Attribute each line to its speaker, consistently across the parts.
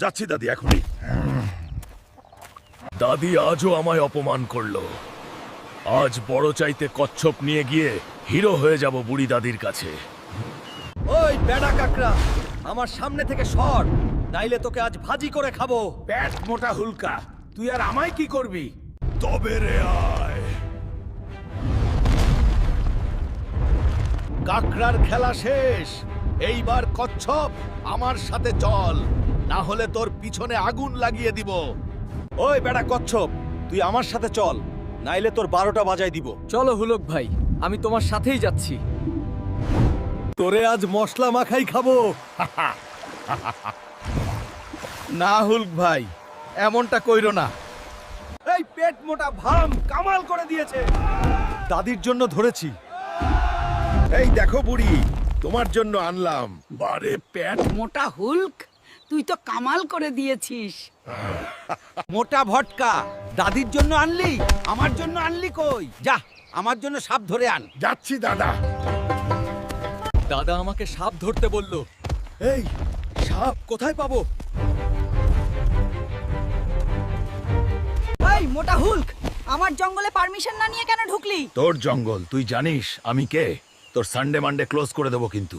Speaker 1: যাচ্ছি দাদি এখনই।
Speaker 2: দাদি আজও আমায় অপমান করলো। আজ বড় চাইতে কচ্ছপ নিয়ে গিয়ে হিরো হয়ে যাব বুড়ি দাদির কাছে।
Speaker 3: ওই বেড়া কাকড়া, আমার সামনে থেকে সর, নাইলে তোকে আজ ভাজি করে খাবো।
Speaker 1: পেট মোটা হুলকা, তুই আর আমায় কি করবি?
Speaker 2: তবে রে আয়।
Speaker 3: কাকড়ার খেলা শেষ, এইবার কচ্ছপ আমার সাথে চল, না হলে তোর পিছনে আগুন লাগিয়ে দিব। ওই বেড়া কচ্ছপ, তুই আমার সাথে চল, নাইলে তোর 12টা বাজায় দিব।
Speaker 4: চলো হুলক ভাই, আমি তোমার সাথেই যাচ্ছি।
Speaker 3: তোরে আজ মশলা মাখাই খাবো। না হুলক ভাই, এমনটা কইরো না। এই পেট মোটা ভাম কামাল করে দিয়েছে। দাদির জন্য ধরেছি।
Speaker 1: এই দেখো বুড়ি, তোমার জন্য আনলাম।
Speaker 2: বারে পেট
Speaker 5: মোটা হুলক, তুই তো কামাল করে দিয়েছিস।
Speaker 3: মোটা ভটকা দাদির জন্য আনলি, আমার জন্য আনলি কই? যা, আমার জন্য সাপ ধরে আন।
Speaker 1: যাচ্ছি দাদা।
Speaker 4: দাদা আমাকে সাপ ধরতে বলল।
Speaker 3: এই সাপ কোথায় পাবো?
Speaker 5: এই মোটা হুলক, আমার জঙ্গলে পারমিশন না নিয়ে কেন ঢুকলি?
Speaker 2: তোর জঙ্গল, তুই জানিস আমি কে? তোর সানডে মানডে ক্লোজ করে দেবো কিন্তু।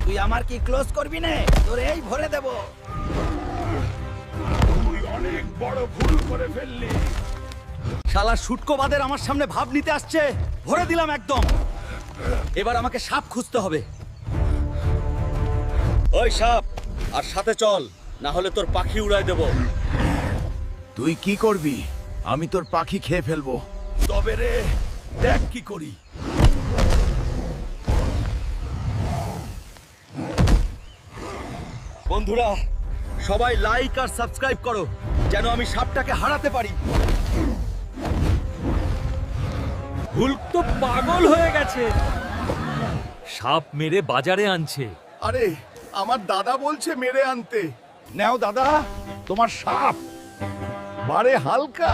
Speaker 3: তুই আমার কি ক্লোজ করবি না? তোর এই ভরে দেব।
Speaker 1: তুই অনেক বড় ভুল করে ফেললি।
Speaker 3: শালা শুটকোবাদের আমার সামনে ভাব নিতে আসছে, ভরে দিলাম একদম। এবার আমাকে সাপ খুঁজতে হবে। ওই সাপ, আর সাথে চল, না হলে তোর পাখি উড়ায় দেব।
Speaker 2: তুই কি করবি? আমি তোর পাখি খেয়ে ফেলবো।
Speaker 3: তবে রে, দেখ কি করি। বন্ধুরা, সবাই লাইক আর সাবস্ক্রাইব করো, যেন আমি সাপটাকে হারাতে পারি।
Speaker 4: হুলক তো পাগল হয়ে গেছে, সাপ মেরে বাজারে আনছে।
Speaker 1: আরে আমার দাদা বলছে মেরে আনতে। নাও দাদা, তোমার সাপ। বারে হালকা,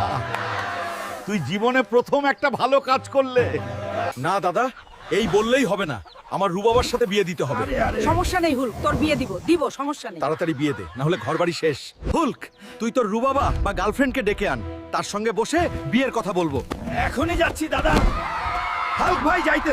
Speaker 1: তুই জীবনে প্রথম একটা ভালো কাজ করলে।
Speaker 3: না দাদা, এই বললেই হবে না, আমার রুবাবার সাথে বিয়ে দিতে হবে।
Speaker 5: সমস্যা নেই হুলক, তোর বিয়ে দিব সমস্যা নেই।
Speaker 3: তাড়াতাড়ি বিয়ে দে, না হলে ঘরবাড়ি শেষ। হুলক, তুই তোর রুবাবা বা গার্লফ্রেন্ডকে ডেকে আন, তার সঙ্গে বসে বিয়ের কথা বলবো।
Speaker 1: এখনই যাচ্ছি দাদা। হাল্ক ভাই যাইতেছে।